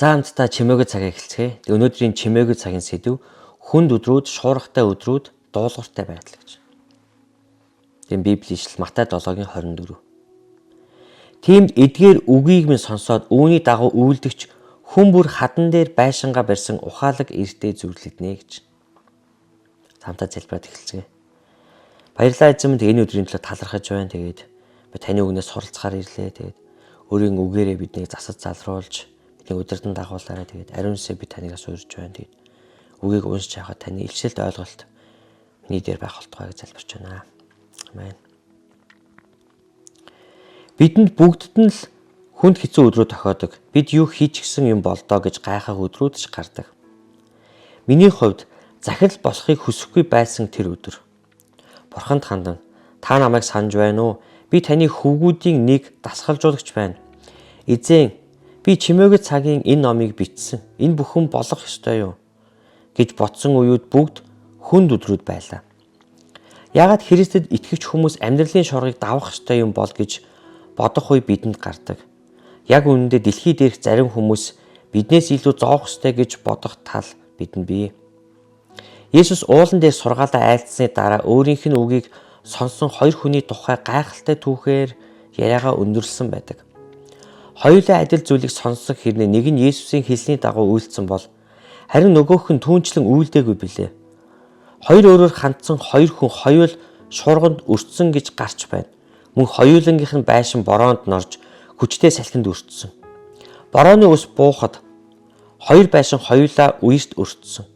За хамтдаа чимээгүй цагаа эхэлцгээе. Өнөөдрийн чимээгүй цагийн сэдэв хүнд өдрүүд, шуургатай өдрүүд, дуулууртай байдал гэж. Тийм Библийн ишлэл Матай 7:24. Тиймд эдгээр үгийг минь сонсоод үүний дагуу үйлдэгч хүн бүр хадан дээр байшингаа барьсан ухаалаг эртээ зүрлэгднэ гэж. Хамтдаа залбираад эхэлцгээе. Баярлалаа эзэм, энэ өдрийн төлөө талархаж байна. Тэгээд би таны үгнээс суралцахаар ирлээ. Тэгээд өөрийн үгээрээ биднийг засаж залруулж, бидний удирдан дагуулаарай. Тэгээд ариунсаа би танигаас урьж байна. Тэгээд үгийг уншиж явахад таны илчилт ойлголт миний дээр байх болтугай гэж залбирч байна. Амен. Бидэнд бүгдд нь л хүнд хэцүү өдрүүд тохиодог. Бид юу хийч гисэн юм болдоо гэж гайхах өдрүүд ч гардаг. Миний хувьд захирал болохыг хүсэхгүй байсан тэр өдөр. Бурханд хандан та намайг санаж байна уу? Би таны хөвгүүдийн нэг дасгалжуулагч байна. Эзэн, би чимээгүй цагийн энэ номыг бичсэн. Энэ бүхэн болох ёстой юу? Гэж бодсон үеуд бүгд хүнд өдрүүд байлаа. Яагаад Христэд итгэгч хүмүүс амьдралын шуургыг давах ёстой юм бол гэж бодох үе бидэнд гардаг. Яг үнэндээ дэлхий дээрх зарим хүмүүс биднээс илүү зоох ёстой гэж бодох тал бидэнд бий. Есүс уулан дээр сургаалаа айлтсны дараа өөрийнх нь үгийг сонсон хоёр хүний тухай гайхалтай түүхээр яриагаа өндөрлсөн байдаг. Хоёулаа адил зүйлийг сонссон хэрнээ нэг нь Есүсийн хэлсний дагуу үйлдсэн бол харин нөгөөх нь түүнчлэн үйлдээгүй билээ. Хоёр өөрөөр хандсан хоёр хүн хоёул шуурганд өртсөн гэж гарч байна. Мөн хоёулангийнх нь байшин бороонд норж хүчтэй салхинд өртсөн. Борооны ус буухад хоёр байшин хоёулаа үерт өртсөн.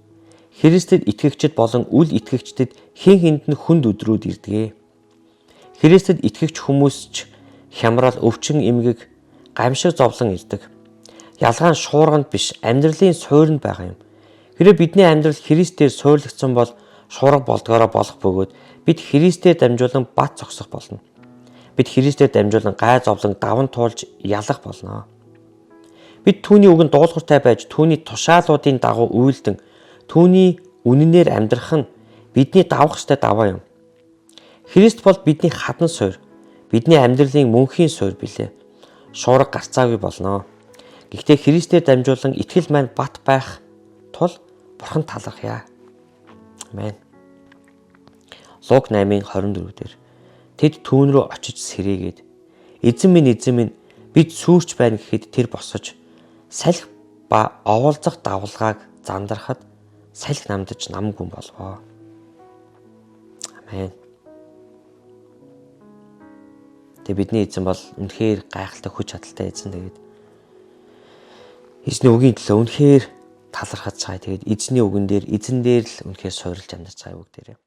Христэд итгэгчид болон үл итгэгчдэд хэн хэнд нь хүнд өдрүүд ирдэг. Христэд итгэгч хүмүүс ч хямрал, өвчин, эмгэг, гамшиг зовлон ирдэг. Ялгаа нь шуурганд биш, амьдралын суурьнд байгаа юм. Хэрэв бидний амьдрал Христээр суурлагдсан бол шуурга болдгоороо болох бөгөөд бид Христээр дамжуулан бат зогсох болно. Бид Христээр дамжуулан гай зовлон даван туулж ялах болно. Бид түүний үгэнд дуулууртай байж түүний тушаалуудын дагуу үйлдэн түүний үнэнээр амьдрах нь бидний давах ёстой даваа юм. Христ бол бидний хадан суурь, бидний амьдралын мөнхийн суурь билээ. Шуурга гарцаагүй болно. Гэхдээ Христээр дамжуулан итгэл маань бат байх тул Бурхан талархъя. Амен. Луг 8:24 дээр тэд түүн рүү очиж сэрээгээд эзэн минь бид сүүрч байна гэхэд тэр босож салхи ба овоолзох давлгааг зандарахад салхи намдаж нам гүн болвоо. Амен. Тэгээ бидний эзэн бол үнэхээр гайхалтай хүч чадалтай эзэн. Тэгээд эзний үгийн төлөө үнэхээр талархаж цаая. Тэгээд эзний үгэн дээр эзэн дээр л үнэхээр суурилж амьдарч байгаа үг дээрээ.